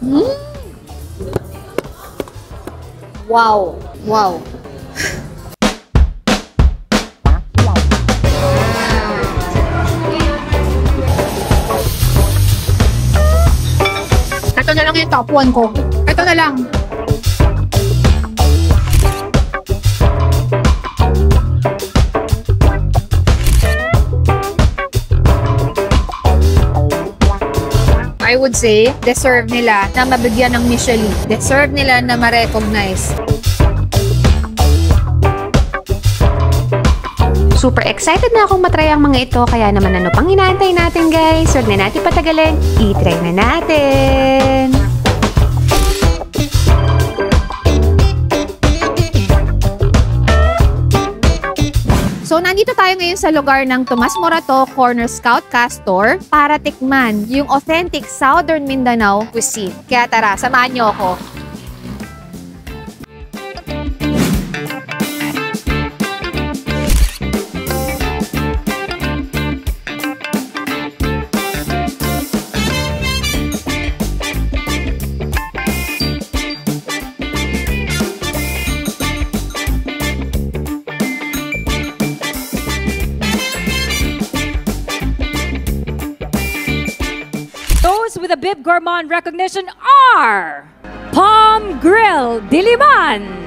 Mm. Wow. Wow. Ito na lang yung top 1 ko. Ito na lang. I would say, deserve nila na mabigyan ng Michelin. Deserve nila na ma-recognize. Super excited na akong matry ang mga ito, kaya naman ano pang inaantay natin guys? Huwag na natin patagalin, i-try na natin! So, nandito tayo ngayon sa lugar ng Tomas Morato Corner Scout Castor para tikman yung authentic Southern Mindanao cuisine. Kaya tara, samahan niyo ako. Those with a Bib Gourmand recognition are Palm Grill Diliman,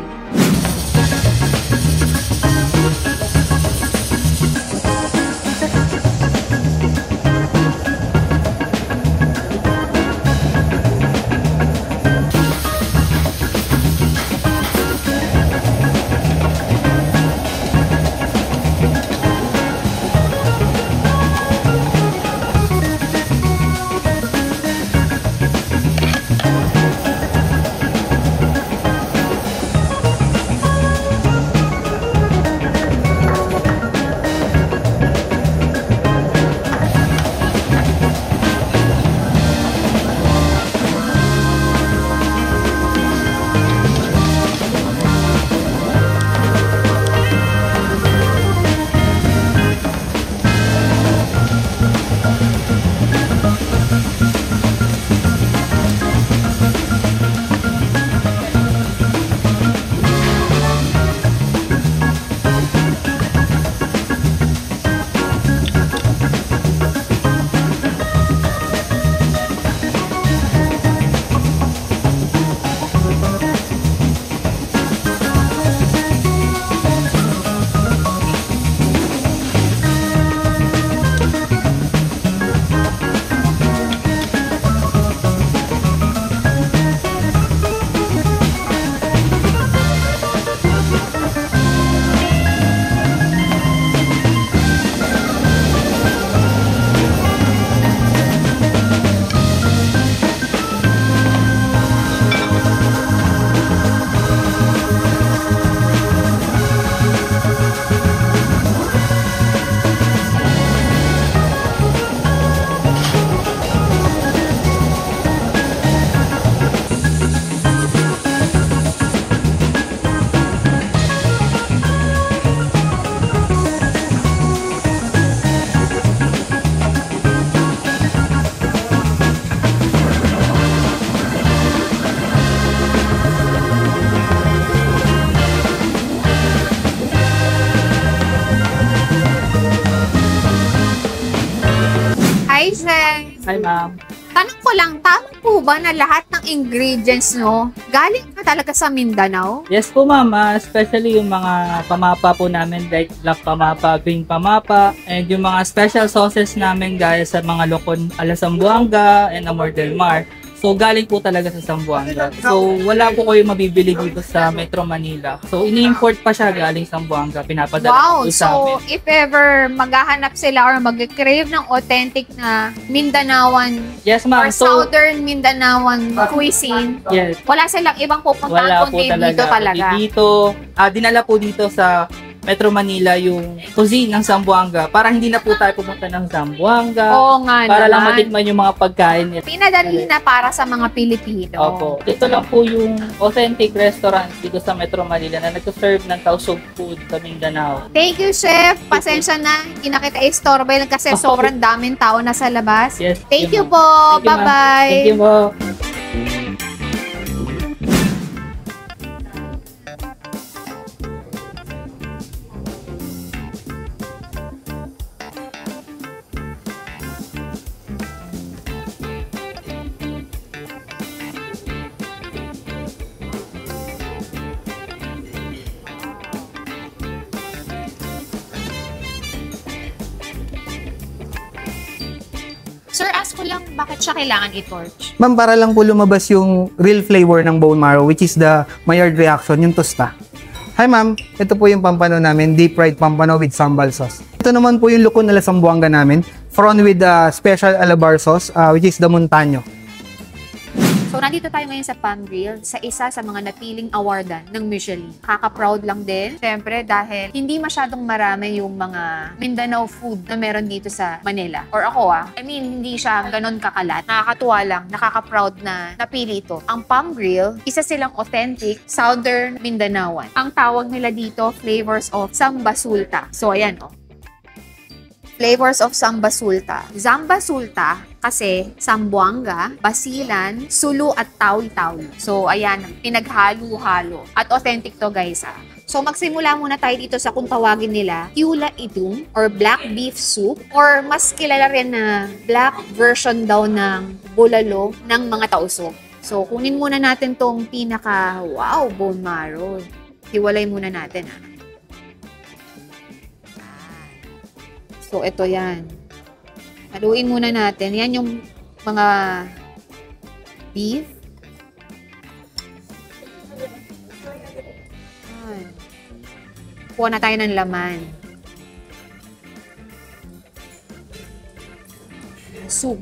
Hi, Chef! Hi, ma'am. Tanong ko lang, tama po ba na lahat ng ingredients nyo galing na talaga sa Mindanao? Yes po, ma'am. Especially yung mga pamapa po namin, like black pamapa, green pamapa, and yung mga special sauces namin guys sa mga lokon ala Zamboanga and Amor del Mar. So, galing po talaga sa Zamboanga. So, wala po kayo mabibili dito sa Metro Manila. So, ini-import pa siya galing Zamboanga. Pinapadala Wow! po sa So, amin. if ever maghahanap sila or mag-crave ng authentic na Mindanaoan Yes, or ma'am. So, Southern Mindanaoan cuisine, yes. wala silang ibang pupuntahan Wala po kundi talaga. dito talaga. Dito, dinala po dito sa Metro Manila yung cuisine ng Zamboanga para hindi na po tayo pumunta ng Zamboanga. Oo nga Para lang naman. matikman yung mga pagkain nila. Pinadali na para sa mga Pilipino. Opo. Ito lang po yung authentic restaurant dito sa Metro Manila na nagsaserve ng tausog food sa Mindanao. Thank you, Chef. Pasensya na, hindi na kita istorbe kasi sobrang daming tao na sa labas. Yes. Thank you ma'am. po. Thank you, ma'am. Bye-bye. Thank you po. lang bakit siya kailangan i-torch. Ma'am, para lang po lumabas yung real flavor ng bone marrow, which is the Maillard reaction, yung tosta. Hi ma'am, ito po yung pampano namin, deep fried pampano with sambal sauce. Ito naman po yung lukon ala Sambuanga namin, prawn with special alabar sauce, which is the Montaño. So, nandito tayo ngayon sa Palm Grill, sa isa sa mga napiling awardan ng Michelin. Kaka-proud lang din, syempre, dahil hindi masyadong marami yung mga Mindanao food na meron dito sa Manila. Or ako hindi siya ganon kakalat. Nakakatuwa lang, nakaka-proud na napili ito. Ang Palm Grill, isa silang authentic Southern Mindanaoan. Ang tawag nila dito, flavors of Sambasulta. So, ayan flavors of Sambasulta. Sambasulta kasi Sambuanga, Basilan, Sulu at Tawi-Tawi. So, ayan, pinaghalo-halo. At authentic to, guys, So, magsimula muna tayo dito sa kung tawagin nila Kiula Idum or Black Beef Soup or mas kilala rin na black version daw ng bulalo ng mga tausog. So, kunin muna natin tong pinaka, bone marrow. Hiwalay muna natin, So, ito yan. Haluin muna natin. Yan yung mga beef. Kuha na tayo ng laman. Soup.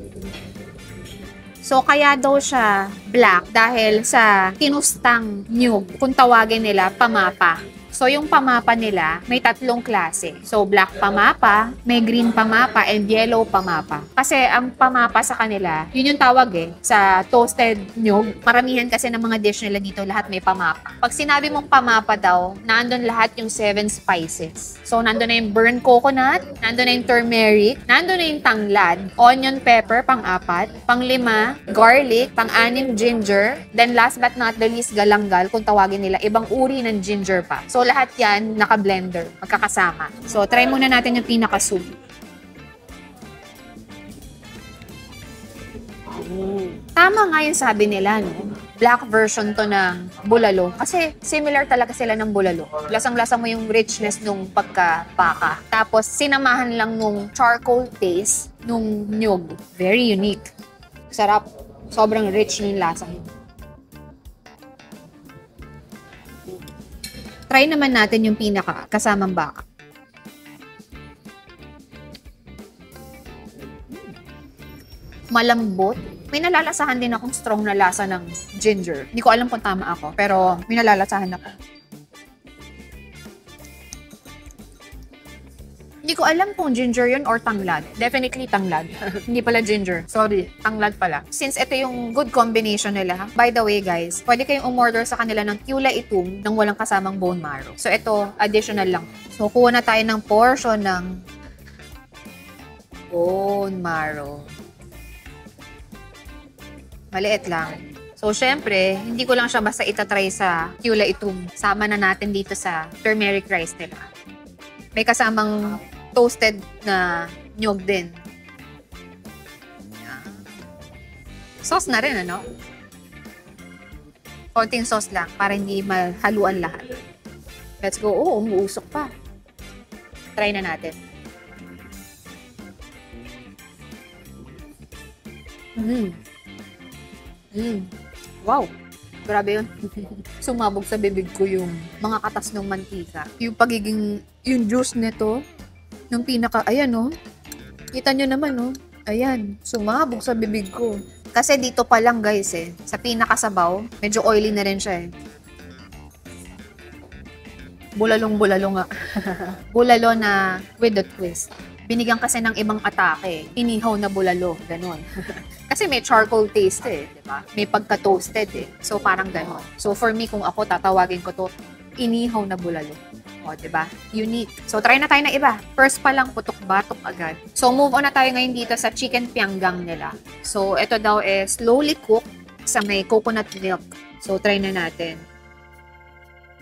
So, kaya daw siya black dahil sa kinustang nyug, kung tawagin nila, pamapa. So, yung pamapa nila, may tatlong klase. So, black pamapa, may green pamapa, and yellow pamapa. Kasi ang pamapa sa kanila, yun yung tawag sa toasted nyug. Maramihan kasi ng mga dish nila dito, lahat may pamapa. Pag sinabi mong pamapa daw, nandun lahat yung 7 spices. So, nandun na yung burnt coconut, nandun na yung turmeric, nandun na yung tanglad, onion pepper, pang-4, pang-5, garlic, pang-6, ginger, then last but not the least, galanggal, kung tawagin nila, ibang uri ng ginger pa. So, lahat yan naka-blender, magkakasama. So, try muna natin yung pinaka-soup. Tama nga yung sabi nila, no? Black version to ng bulalo. Kasi similar talaga sila ng bulalo. Lasang-lasa mo yung richness nung pagkapaka. Tapos, sinamahan lang nung charcoal taste nung nyug. Very unique. Sarap. Sobrang rich yung lasa. Try naman natin yung pinaka kasamang baka. Malambot. May nalalasahan din akong strong na lasa ng ginger. Hindi ko alam kung tama ako, pero may nalalasahan ako. Hindi ko alam kung ginger yun or tanglad. Definitely tanglad. Hindi pala ginger. Sorry, tanglad pala. Since ito yung good combination nila, by the way guys, pwede kayong umorder sa kanila ng Kiula Itum nang walang kasamang bone marrow. So ito, additional lang. So kuha na tayo ng portion ng bone marrow. Maliit lang. So, syempre, hindi ko lang siya basta itatry sa Kiula Itum. Sama na natin dito sa turmeric rice nila. May kasamang toasted na nyog din. Yan. Sauce na rin, ano? Konting sauce lang para hindi mahaluan lahat. Let's go. Oh, umuusok pa. Try na natin. Wow! Grabe yun. Sumabog sa bibig ko yung mga katas ng mantika. Yung pagiging, yung juice nito, yung pinaka, ayan oh. Kita nyo naman oh. Ayan, sumabog sa bibig ko. Kasi dito pa lang guys sa pinakasabaw, medyo oily na rin siya Bulalong-bulalo nga. Bulalo na with the twist. Binigyan kasi ng ibang atake. Inihaw na bulalo, ganon. Kasi may charcoal taste diba? May pagka-toasted So parang ganon. So for me, kung ako tatawagin ko to, inihaw na bulalo. O, diba? Unique. So try na tayo na iba. First pa lang, putok-batok agad. So move on na tayo ngayon dito sa chicken pianggang nila. So ito daw slowly cooked sa may coconut milk. So try na natin.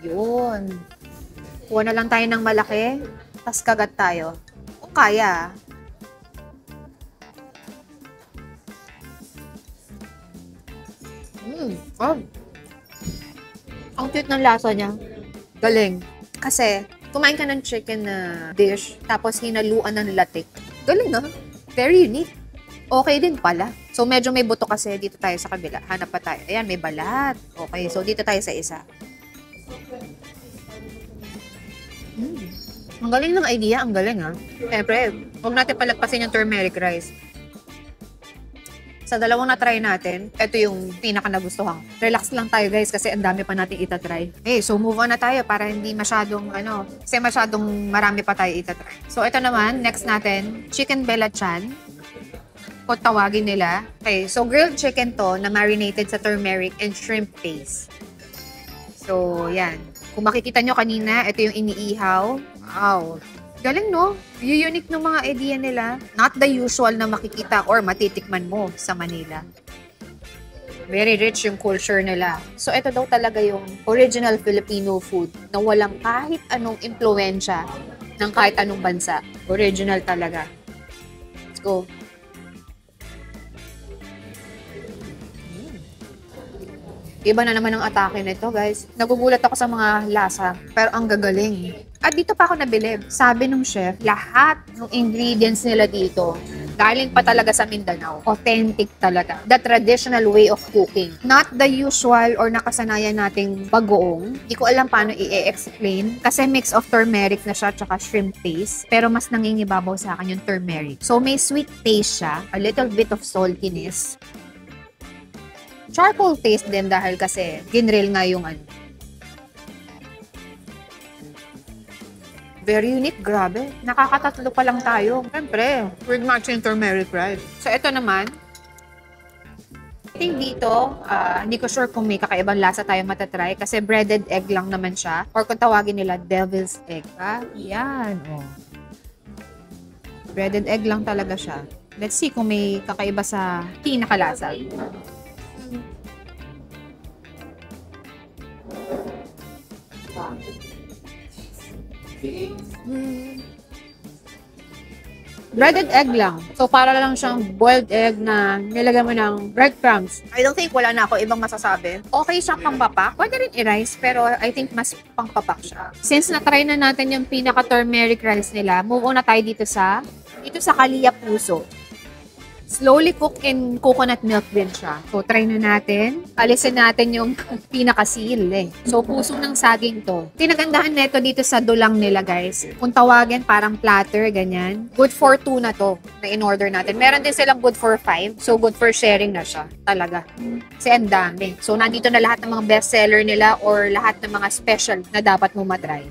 Yun. Kuha na lang tayo ng malaki. Tas kagat tayo. Kung kaya. Ang cute ng lasa niya. Galing. Kasi, kumain ka ng chicken na dish, tapos hinaluan ng latik. Galing, no? Very unique. Okay din pala. So, medyo may buto kasi dito tayo sa kabila. Hanap pa tayo. Ayan, may balat. Okay, so dito tayo sa isa. Ang galing ng idea. Ang galing, ha? Siyempre, huwag natin palagpasin yung turmeric rice. Sa dalawang na-try natin, ito yung pinaka nagustuhan. Relax lang tayo, guys, kasi ang dami pa natin itatry. Okay, so move on na tayo para hindi masyadong, kasi masyadong marami pa tayo itatry. So, ito naman, next natin, chicken belachan. Kung tawagin nila. Okay, so grilled chicken to na marinated sa turmeric and shrimp paste. So, yan. Kung makikita nyo kanina, ito yung iniihaw. Wow. Galing, no? Yung unique ng mga idea nila. Not the usual na makikita or matitikman mo sa Manila. Very rich yung culture nila. So, ito daw talaga yung original Filipino food na walang kahit anong impluensya ng kahit anong bansa. Original talaga. Let's go. Iba na naman ang atake nito, guys. Nagugulat ako sa mga lasa, pero ang gagaling. At dito pa ako nabilib. Sabi nung chef, lahat ng ingredients nila dito, galing pa talaga sa Mindanao. Authentic talaga. The traditional way of cooking. Not the usual or nakasanayan nating bagoong. Hindi ko alam paano i-explain. Kasi mix of turmeric na siya tsaka shrimp paste. Pero mas nangingibabaw sa akin yung turmeric. So may sweet taste siya. A little bit of saltiness. Charcoal taste din dahil kasi ginrill nga yung Very unique, grabe. Nakakatatlo pa lang tayo. Siyempre, with matching turmeric rice. So, ito naman, I think dito, hindi ko sure kung may kakaibang lasa tayo matatry kasi breaded egg lang naman siya. Or kung tawagin nila, devil's egg. Yan, oh. Breaded egg lang talaga siya. Let's see kung may kakaiba sa pinakalasa. Breaded egg lang. So, para lang siyang boiled egg na nilagyan mo ng breadcrumbs. I don't think wala na ako ibang masasabi. Okay siyang pangpapak. Pwede rin i-rice, pero I think mas pangpapak siya. Since na-try na natin yung pinaka-turmeric rice nila, move on na tayo dito sa Kalia Puso. Slowly cook in coconut milk din siya. So, try na natin. Alisin natin yung pinaka-seal So, puso ng saging to. Tinagandahan nito dito sa dulang nila, guys. Kung tawagin, parang platter, ganyan. Good for 2 na to, na in-order natin. Meron din silang good for 5. So, good for sharing na siya. Talaga. Kasi ang dami. So, nandito na lahat ng mga bestseller nila or lahat ng mga special na dapat mo matry.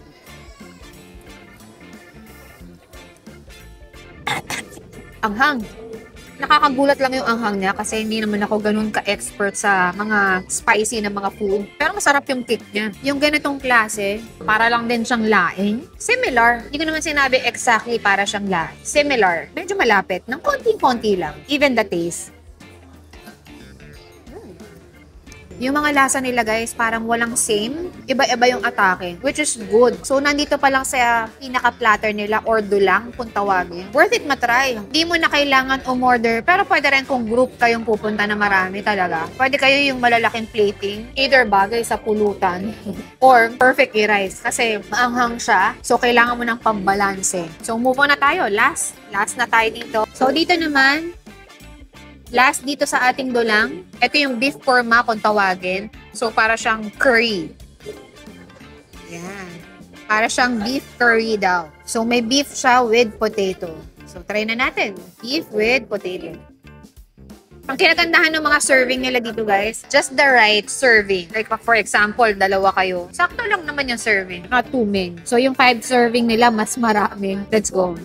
Anghang. Nakakagulat lang yung anghang niya kasi hindi naman ako ganun ka-expert sa mga spicy na mga food. Pero masarap yung kick niya. Yung ganitong klase, para lang din siyang laing. Similar. Hindi ko naman sinabi exactly para siyang laing. Similar. Medyo malapit. Ng konting-konti lang. Even the taste. Yung mga lasa nila, guys, parang walang same. Iba-iba yung atake, which is good. So, nandito pa lang sa pinaka-platter nila or dulang, kung tawagin. Worth it matry. Hindi mo na kailangan umorder, pero pwede rin kung group kayong pupunta na marami talaga. Pwede kayo yung malalaking plating, either bagay sa pulutan or perfect i-rice. Kasi maanghang siya, so kailangan mo ng pambalanse. So, move on na tayo. Last na tayo dito. So, dito naman, last dito sa ating dulang, ito yung beef korma kung tawagin. So, para siyang curry. Yan. Para siyang beef curry daw. So, may beef siya with potato. So, try na natin. Beef with potato. Ang kinagandahan ng mga serving nila dito, guys, just the right serving. Like, for example, 2 kayo. Sakto lang naman yung serving. Not 2 men. So, yung 5 serving nila, mas marami. Let's go.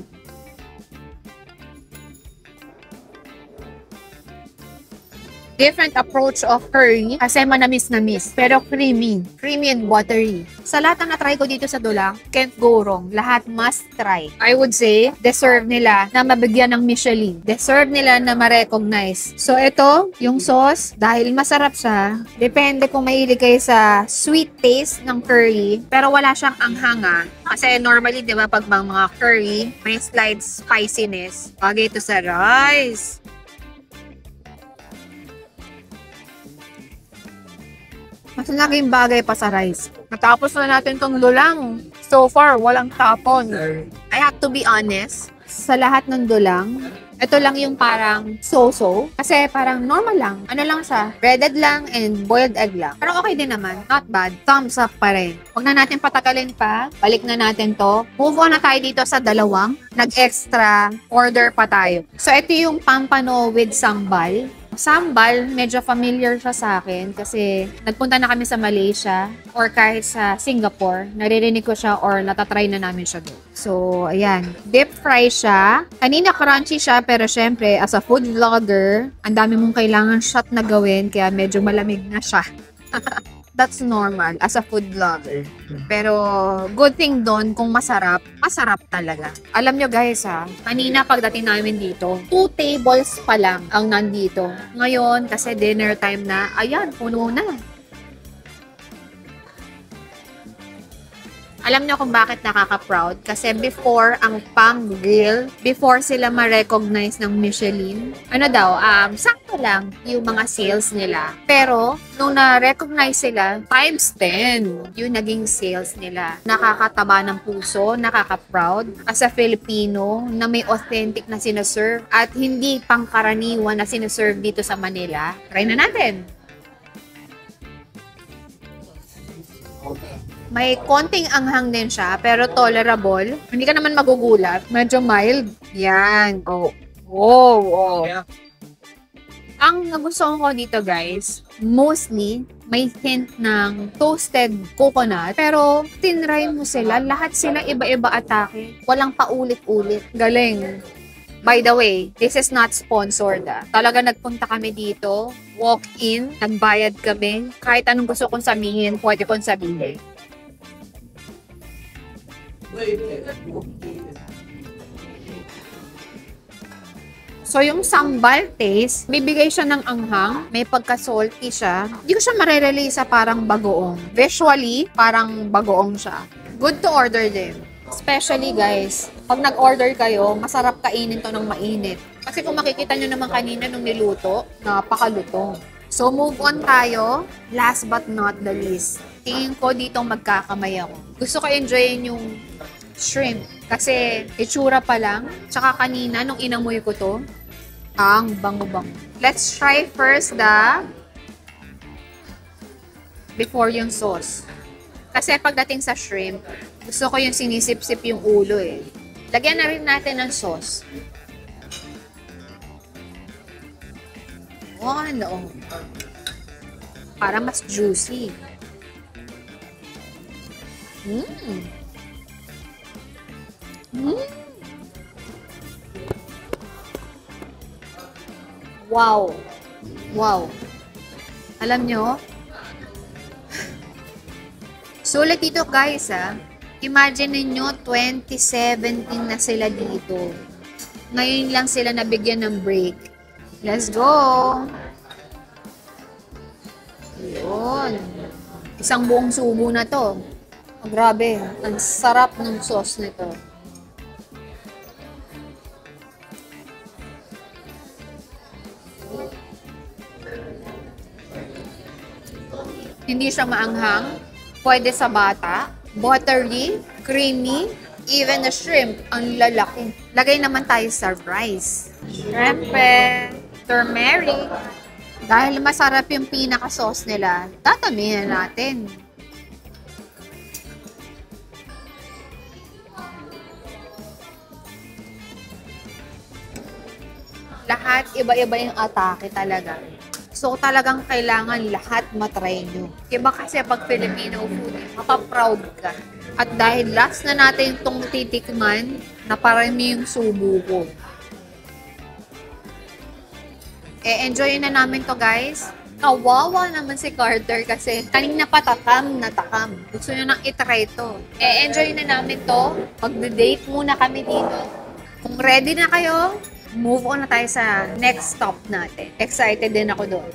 Different approach of curry kasi manamis-namis pero creamy and buttery. Sa lahat ng na-try ko dito sa dulang, can't go wrong. Lahat must try. I would say, deserve nila na mabigyan ng Michelin. Deserve nila na ma-recognize. So ito, yung sauce, dahil masarap siya, depende kung mahilig kayo sa sweet taste ng curry, pero wala siyang anghanga. Kasi normally, di ba, pag mga curry, may slight spiciness. Bagay ito sa rice. Mas naging bagay pa sa rice. Natapos na natin tong dulang. So far, walang tapon. I have to be honest. Sa lahat ng dulang, Ito lang yung parang so-so. Kasi parang normal lang. Ano lang siya? Breaded lang and boiled egg lang. Pero okay din naman. Not bad. Thumbs up pa rin. Huwag na natin patagalin pa. Balik na natin to. Move on na tayo dito sa dalawang. Nag-extra order pa tayo. So, ito yung pampano with sambal. Sambal, medyo familiar siya sa akin kasi nagpunta na kami sa Malaysia or kahit sa Singapore. Naririnig ko siya or natatry na namin siya doon. So, ayan. Deep fry siya. Kanina crunchy siya pero syempre, as a food vlogger, ang dami mong kailangan shot na gawin kaya medyo malamig na siya. That's normal as a food vlogger. Pero good thing doon kung masarap, masarap talaga. Alam nyo guys kanina pagdating namin dito, 2 tables pa lang ang nandito. Ngayon, kasi dinner time na, ayan, puno na. Alam nyo kung bakit nakaka-proud? Kasi before ang Palm Grill, before sila ma-recognize ng Michelin, sakto lang yung mga sales nila. Pero, nung na-recognize sila, times 10 yung naging sales nila. Nakakataba ng puso, nakaka-proud as a Filipino na may authentic na sinaserve at hindi pangkaraniwan na sinaserve dito sa Manila. Try na natin! May konting anghang din siya, pero tolerable. Hindi ka naman magugulat. Medyo mild. Yan. Oh. Oh. Ang nagustuhan ko dito, guys, mostly, may hint ng toasted coconut. Pero, tinry mo sila. Lahat sila iba-iba atake. Walang paulit-ulit. Galing. By the way, this is not sponsored. Talaga nagpunta kami dito, walk-in, nagbayad kami. Kahit anong gusto kong sabihin, pwede kong sabihin. So, yung sambal taste, bibigay siya ng anghang, may pagka-salty siya. Hindi ko siya marerelay sa parang bagoong. Visually, parang bagoong siya. Good to order din. Especially guys, pag nag-order kayo, masarap kainin to ng mainit. Kasi kung makikita nyo naman kanina nung niluto, napakalutong. So, move on tayo. Last but not the least. Tingin ko dito magkakamay ako. Gusto ko enjoyin yung shrimp. Kasi itsura pa lang. Tsaka kanina, nung inamoy ko to, ang bango-bango. Let's try first before yung sauce. Kasi pagdating sa shrimp, gusto ko yung sinisip-sip yung ulo eh. Lagyan na rin natin ng sauce. Oh, ano? Para mas juicy. Wow. Wow. Alam nyo, sulit dito guys Imagine ninyo, 2017 na sila dito. Ngayon lang sila nabigyan ng break. Let's go! Yun. Isang buong subo na to. Oh, grabe. Ang sarap ng sauce nito. Hindi siya maanghang. Pwede sa bata. Buttery, creamy, even the shrimp, ang lalaki. Lagay naman tayo sa rice. Shrimpe, turmeric. Dahil masarap yung pinaka-sauce nila, tatamihan natin. Lahat, iba-iba yung atake talaga. So, talagang kailangan lahat matry nyo. Iba kasi pag Filipino food, mapaproud ka. At dahil last na natin itong titikman, naparami yung subo ko. Enjoyin na namin to guys. Kawawa naman si Carter kasi kanina pa takam na takam. Gusto nyo nang itry to. Enjoy na namin to. Mag-date muna kami dito. Kung ready na kayo, move on na tayo sa next stop natin. Excited din ako doon.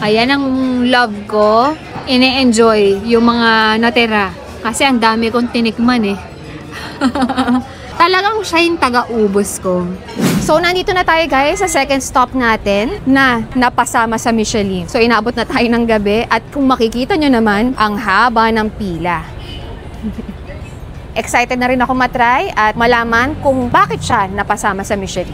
Ayan ang love ko. Ine-enjoy yung mga natira. Kasi ang dami kong tinikman eh. Talagang siya yung taga-ubos ko. So, nandito na tayo guys sa second stop natin na napasama sa Michelin. So, inabot na tayo ng gabi at kung makikita nyo naman, ang haba ng pila. excited na rin ako matry at malaman kung bakit siya napasama sa Michelin.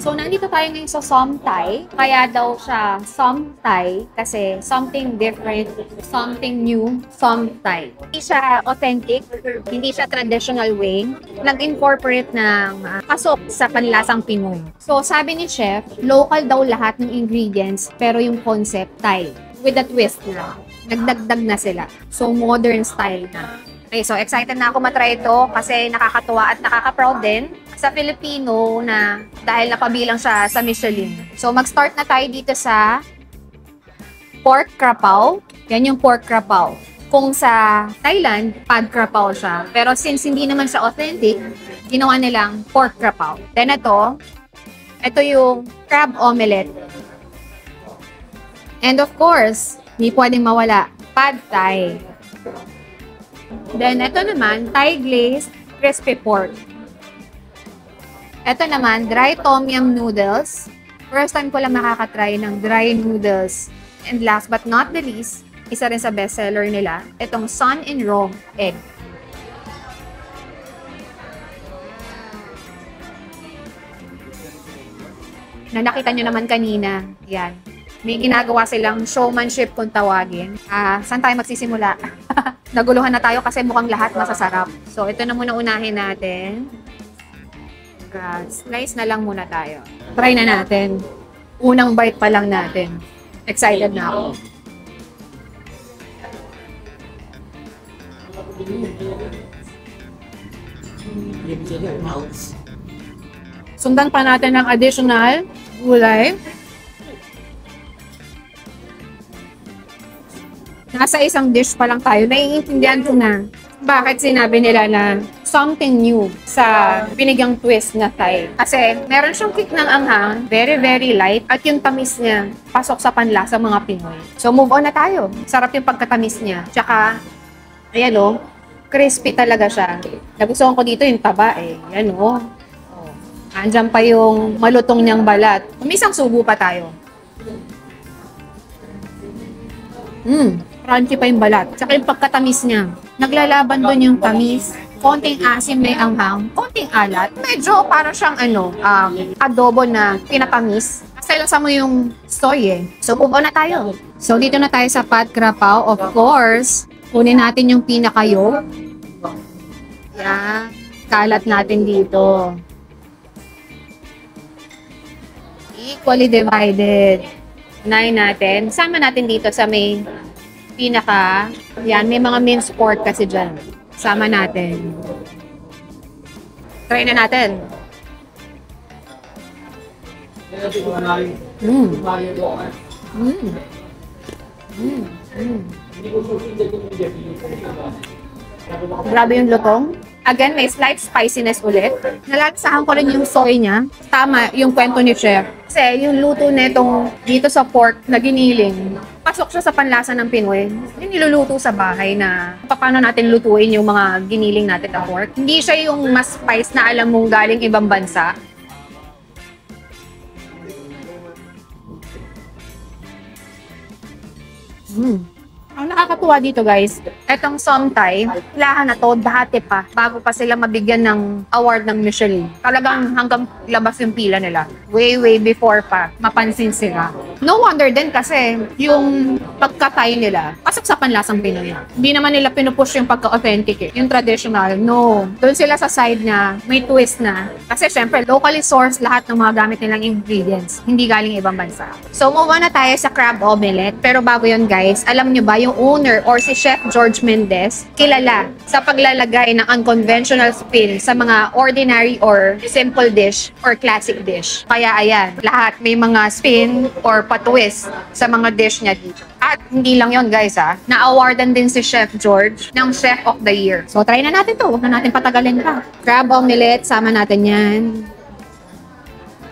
So, nandito tayo ngayon sa Som Thai. Kaya daw siya Som Thai kasi something different, something new, Som Thai. Hindi siya authentic, hindi siya traditional way. Nag-incorporate ng pasok sa panlasang Pinoy. So, sabi ni Chef, local daw lahat ng ingredients pero yung concept Thai. With a twist na. Nagdagdag na sila. So, modern style na. Okay, so excited na ako matry ito kasi nakakatuwa at nakaka-proud din sa Filipino na dahil napabilang siya sa Michelin. So mag-start na tayo dito sa pork krapao. Yan yung pork krapao. Kung sa Thailand, pad krapao siya. Pero since hindi naman siya authentic, ginawa nilang pork krapao. Then ito yung crab omelette. And of course, hindi pwedeng mawala, pad thai. Then, ito naman, Thai glazed crispy pork. Ito naman, dry tom yum noodles. First time ko lang nakakatry ng dry noodles. And last but not the least, isa rin sa bestseller nila, itong sun and raw egg. Na nakita nyo naman kanina, yan. May ginagawa silang showmanship kung tawagin. Saan tayo magsisimula? Naguluhan na tayo kasi mukhang lahat masasarap. So, ito na muna unahin natin. Slice na lang muna tayo. Try na natin. Unang bite pa lang natin. Excited na ako. Sundan pa natin ng additional gulay. Nasa isang dish pa lang tayo, naiintindihan ko na bakit sinabi nila na something new sa binigyang twist na Thai. Kasi meron siyang kick ng anghang, very very light, at yung tamis niya pasok sa panlasa mga Pinoy. So move on na tayo. Sarap yung pagkatamis niya. Tsaka, ayan o, crispy talaga siya. Nagustuhan ko dito yung taba eh. Yan o. Andyan pa yung malutong niyang balat. Umisang subo pa tayo. Crunchy pa yung balat. Tsaka yung pagkatamis niya. Naglalaban doon yung tamis. Konting asim na yung anghang. Konting alat. Medyo parang siyang adobo na pinatamis. Kasi lasa mo yung soy eh. So, move on na tayo. So, dito na tayo sa pad krapao. Of course, kunin natin yung pinakayo. Yan. Kalat natin dito. Equally divided. Unahin natin. Sama natin dito sa may pinaka, yan, may mga minced pork kasi dyan. Sama natin. Try na natin. Grabe yung lutong. Again, may slight spiciness ulit. Nalagsahan ko rin yung soy niya. Tama yung kwento ni Chef. Kasi yung luto netong dito sa pork na giniling, pasok siya sa panlasa ng Pinoy. Yung niluluto sa bahay na paano natin lutuin yung mga giniling natin na pork. Hindi siya yung mas spice na alam mong galing ibang bansa. Ang nakakatuwa dito guys, etong Somtai, lahat na to dati pa, bago pa sila mabigyan ng award ng Michelin. Talagang hanggang labas yung pila nila. Way before pa, mapansin sila. No wonder din kasi yung pagkatay nila, pasok sa panlasang Pinoy. Hindi naman nila pinupush yung pagka-authentic eh. Yung traditional, no. Doon sila sa side na may twist na. Kasi syempre, locally sourced lahat ng mga gamit nilang ingredients. Hindi galing ibang bansa. So, move on na tayo sa crab omelette. Pero bago yun guys, alam nyo ba yung owner or si Chef George Mendez, kilala sa paglalagay ng unconventional spin sa mga ordinary or simple dish or classic dish. Kaya ayan, lahat may mga spin or patwist sa mga dish niya dito. At hindi lang yon guys na-awardan din si Chef George ng Chef of the Year. So try na natin to, huwag na natin patagalin pa. Crab omelette, sama natin yan.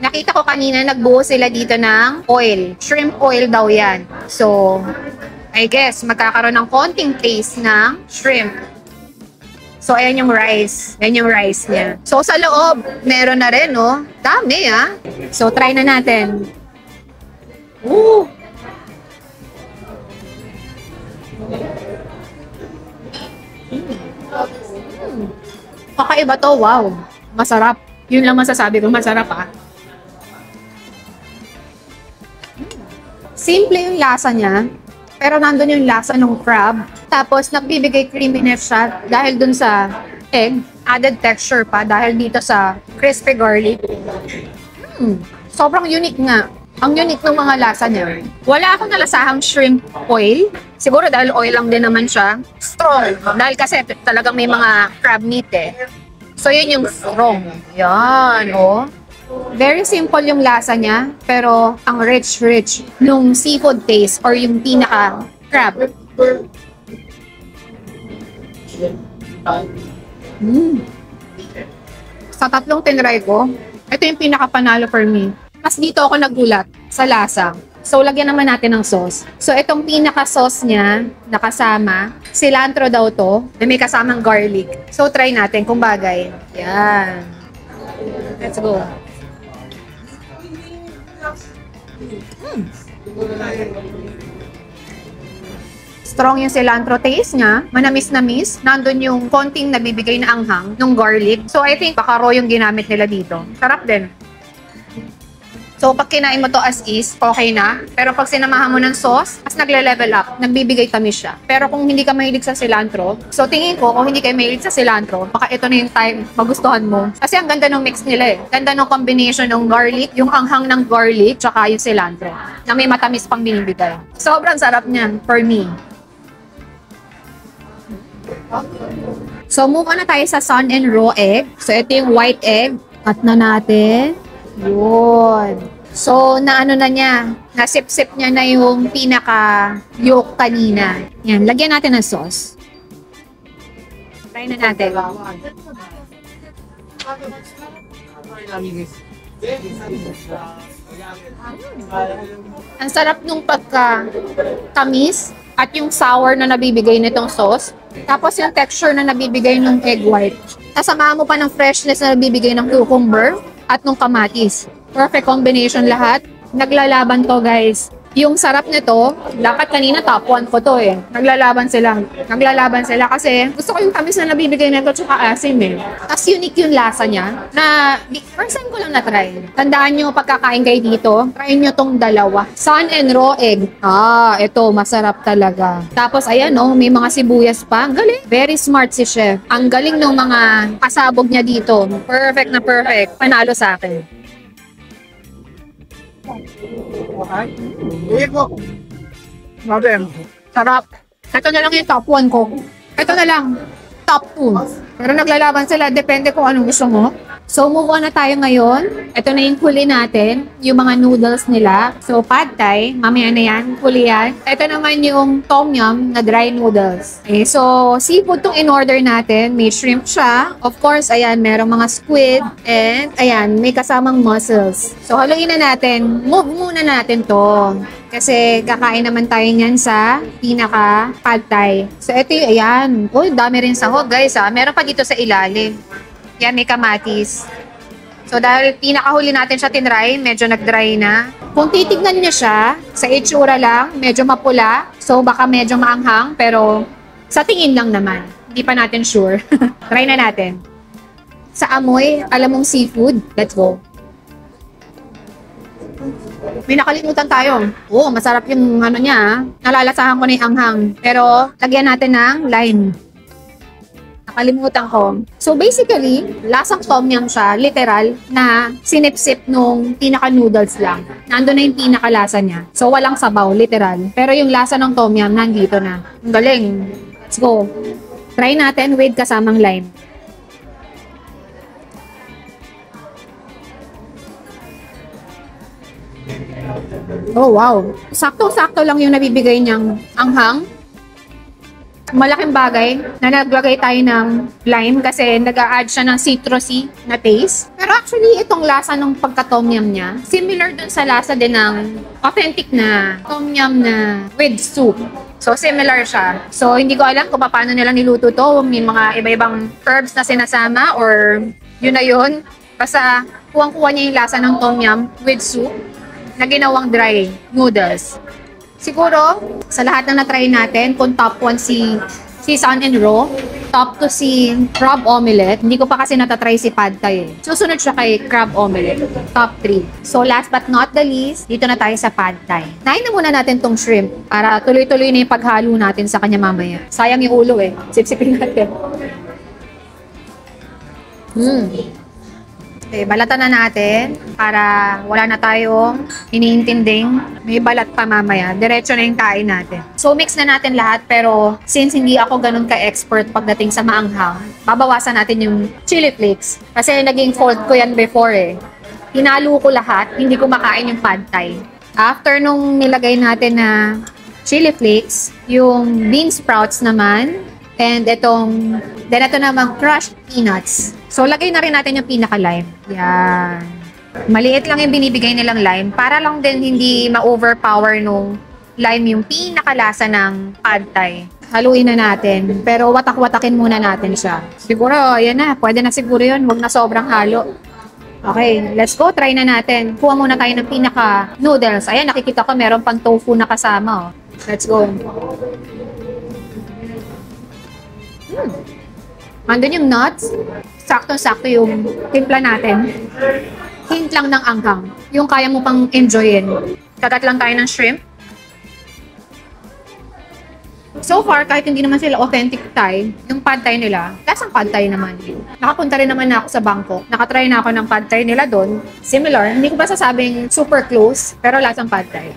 Nakita ko kanina nagbuo sila dito ng oil. Shrimp oil daw yan. So, I guess, magkakaroon ng konting taste ng shrimp. So, ayan yung rice. Ayan yung rice niya. So, sa loob, meron na rin, no? Dami, So, try na natin. Woo! Kakaiba to, wow. Masarap. Yun lang masasabi ko, masarap Simple yung lasa niya. Pero nandun yung lasa ng crab. Tapos, nagbibigay creaminess siya dahil dun sa egg. Added texture pa dahil dito sa crispy garlic. Sobrang unique nga. Ang unique ng mga lasa niya. Wala akong nalasahang shrimp oil. Siguro dahil oil lang din naman siya. Strong. Dahil kasi talagang may mga crab meat So, yun yung strong. Yan, Very simple yung lasa niya, pero ang rich nung seafood taste or yung pinaka-crab. Sa tatlong tinry ko, ito yung pinaka-panalo for me. Mas dito ako nagulat sa lasa. So, lagyan naman natin ng sauce. So, itong pinaka-sauce niya, nakasama, cilantro daw to, na may kasamang garlic. So, try natin kung bagay. Yan. Let's go. Strong yung cilantro taste niya. Manamis-namis. Nandun yung konting nabibigay na anghang ng garlic. So, I think baka raw yung ginamit nila dito. Sarap din. So, pag kinain mo to as is, okay na. Pero pag sinamahan mo ng sauce, mas nagle-level up. Nagbibigay tamis siya. Pero kung hindi ka mahilig sa cilantro, so tingin ko, kung hindi kayo mahilig sa cilantro, baka ito na yung time magustuhan mo. Kasi ang ganda ng mix nila Ganda ng combination ng garlic, yung anghang ng garlic, tsaka yung cilantro. Na may matamis pang binibigay. Sobrang sarap niyan for me. So, move on na tayo sa sun and raw egg. So, ito yung white egg. Cut na natin. Yun. So, naano na niya, nasip-sip niya na yung pinaka-yolk kanina. Yan, lagyan natin ng sauce. Try na natin. Ang sarap nung pagka-tamis at yung sour na nabibigay nitong sauce. Tapos yung texture na nabibigay ng egg white. Kasamahan mo pa ng freshness na nabibigay ng cucumber at nung kamatis. Perfect combination lahat. Naglalaban to guys. Yung sarap nito, dapat kanina top 1 ko to Naglalaban sila. Kasi gusto ko yung tamis na nabibigay nito tsaka asim Tapos unique yung lasa niya na first time ko lang na-try. Tandaan nyo pagkakain kayo dito, try nyo tong dalawa. Sun and raw egg. Ito masarap talaga. Tapos ayan may mga sibuyas pa. Ang galing. Very smart si Chef. Ang galing ng mga pasabog niya dito. Perfect na perfect. Panalo sa akin. Grabe. Sarap. Ito na lang yung top 1 ko. Ito na lang. Top 2. Pero naglalaban sila. Depende kung anong gusto mo. So, move on na tayo ngayon. Ito na yung huli natin, yung mga noodles nila. So, pad thai, mamaya na yan, huli yan. Ito naman yung tom yum na dry noodles. Okay, so, seafood tong in-order natin. May shrimp siya. Of course, ayan, merong mga squid. And, ayan, may kasamang mussels. So, haluin na natin. Move muna natin to. Kasi kakain naman tayo niyan sa pinaka pad thai. So, ito yung, ayan. Uy, dami rin sahog, guys, ha. Meron pa dito sa ilalim. Yan, may kamatis. So, dahil pinakahuli natin siya tinry, medyo nag-dry na. Kung titignan niyo siya, sa itsura lang, medyo mapula. So, baka medyo maanghang, pero sa tingin lang naman. Hindi pa natin sure. Try na natin. Sa amoy, alam mong seafood. Let's go. May nakalimutan tayo. Oo, masarap yung ano niya. Nalalasahan ko na yung anghang. Pero, lagyan natin ng lime. Nakalimutan ko. So basically, lasang tom yum siya, literal, na sinipsip nung pinaka-noodles lang. Nandun na yung pinaka-lasa niya. So walang sabaw, literal. Pero yung lasa ng tom yum, nandito na. Ang galing. Let's go. Try natin with kasamang lime. Oh wow. Sakto-sakto lang yung nabibigay niyang anghang. Malaking bagay na naglagay tayo ng lime kasi nag-a-add siya ng citrusy na taste. Pero actually, itong lasa ng pagka-tom yum niya, similar dun sa lasa din ng authentic na tom yum na with soup. So, similar siya. So, hindi ko alam kung paano nila niluto to. May mga iba-ibang herbs na sinasama or yun na yun. Basta, kuwang-kuha niya yung lasa ng tom yum with soup na ginawang dry noodles. Siguro, sa lahat na na-try natin, kung top 1 si Sun and Raw, top 2 si crab omelette. Hindi ko pa kasi natatry si pad thai eh. Susunod siya kay crab omelette. Top 3. So last but not the least, dito na tayo sa pad thai. Nain na muna natin tong shrimp para tuloy-tuloy na yung paghalo natin sa kanya mamaya. Sayang yung ulo eh. Sip-sipin natin. Okay, balatan na natin para wala na tayong iniintinding may balat pa mamaya. Diretso na yung kain natin. So, mix na natin lahat pero since hindi ako ganun ka-expert pagdating sa maanghang, babawasan natin yung chili flakes. Kasi naging fault ko yan before eh. Hinalo ko lahat, hindi ko makain yung pad thai. After nung nilagay natin na chili flakes, yung bean sprouts naman, and itong, then ito naman crushed peanuts. So, lagay na rin natin yung pinaka-lime. Yan. Maliit lang yung binibigay nilang lime para lang din hindi ma-overpower nung lime yung pinakalasa ng pad thai. Haluin na natin. Pero watak-watakin muna natin siya. Siguro, yan na. Pwede na siguro yun. Huwag na sobrang halo. Okay, let's go. Try na natin. Kuha muna tayo ng pinaka-noodles. Ayan, nakikita ko meron pang tofu na kasama. Oh. Let's go. Andun yung nuts. Sakto-sakto yung timpla natin. Hint lang ng anghang. Yung kaya mo pang enjoyin. Kagat lang tayo ng shrimp. So far, kahit hindi naman sila authentic Thai, yung pad thai nila, lasang pad thai naman. Nakapunta rin naman na ako sa Bangkok. Nakatry na ako ng pad thai nila doon. Similar. Hindi ko ba sasabing super close, pero lasang pad thai.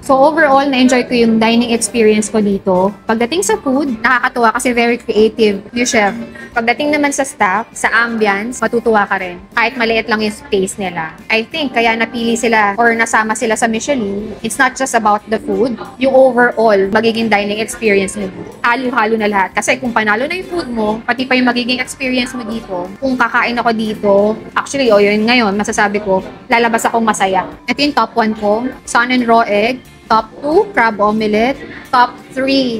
So overall, na-enjoy ko yung dining experience ko dito. Pagdating sa food, nakakatuwa kasi very creative yung chef. Pagdating naman sa staff, sa ambience, matutuwa ka rin. Kahit maliit lang yung space nila. I think kaya napili sila or nasama sila sa Michelin, it's not just about the food, yung overall magiging dining experience mo. Halo-halo na lahat. Kasi kung panalo na yung food mo, pati pa yung magiging experience mo dito, kung kakain ako dito, actually, yun ngayon, masasabi ko, lalabas akong masaya. Ito yung top 1 ko, Sun and Raw egg. Top 2, crab omelette. Top 3,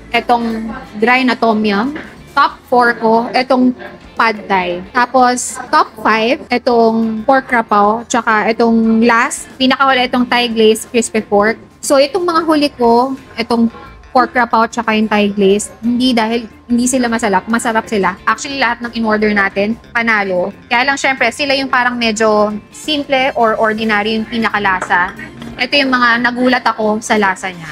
etong dry na tom yum. Top 4 ko, etong pad thai. Tapos, top 5, etong pork rapaw. Tsaka etong last, pinakahuli itong Thai glazed crispy pork. So, itong mga huli ko, etong pork rapaw tsaka yung Thai glazed, hindi dahil hindi sila masarap sila. Actually, lahat ng in-order natin, panalo. Kaya lang, syempre, sila yung parang medyo simple or ordinary yung pinakalasa. Ito yung mga nagulat ako sa lasa niya.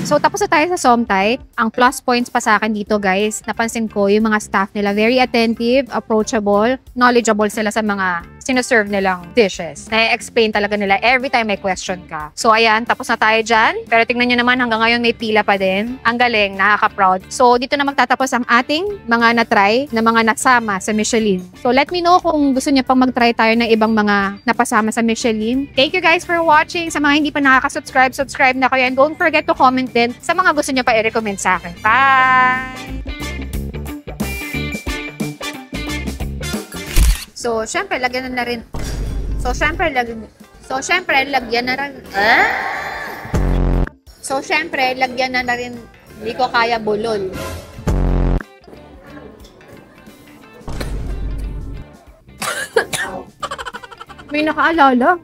So, tapos na tayo sa Somthai. Ang plus points pa sa akin dito, guys, napansin ko yung mga staff nila very attentive, approachable, knowledgeable sila sa mga sinaserve nilang dishes. Na-explain talaga nila every time may question ka. So ayan, tapos na tayo dyan. Pero tingnan nyo naman, hanggang ngayon may pila pa din. Ang galing, nakaka-proud. So dito na magtatapos ang ating mga na-try na mga nasama sa Michelin. So let me know kung gusto niyo pang mag-try tayo ng ibang mga napasama sa Michelin. Thank you guys for watching. Sa mga hindi pa nakaka-subscribe, subscribe na kayo. And don't forget to comment din sa mga gusto niyo pa i-recommend sa akin. Bye! So, syempre, lagyan na rin. So, syempre, lagyan na rin. So, syempre, lagyan na rin. Hindi ko kaya bulol. May nakaalala.